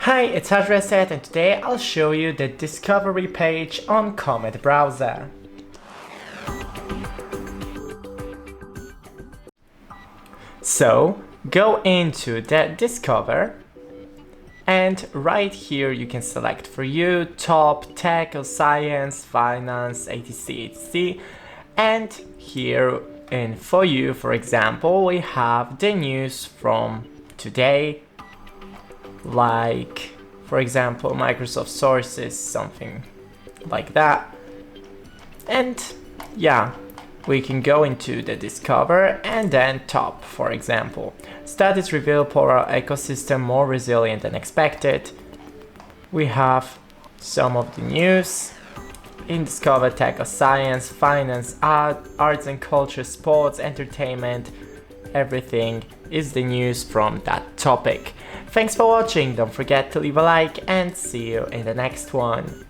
Hi, it's HardReset, and today I'll show you the discovery page on Comet Browser. So, go into the Discover, and right here you can select for you top, tech or science, finance, etc. And here in For You, for example, we have the news from today, like for example Microsoft sources, something like that. And yeah, we can go into the Discover and then top, for example, studies reveal polar ecosystem more resilient than expected. We have some of the news in Discover, tech or science, finance, arts and culture, sports, entertainment. Everything is the news from that topic. Thanks for watching, don't forget to leave a like and see you in the next one.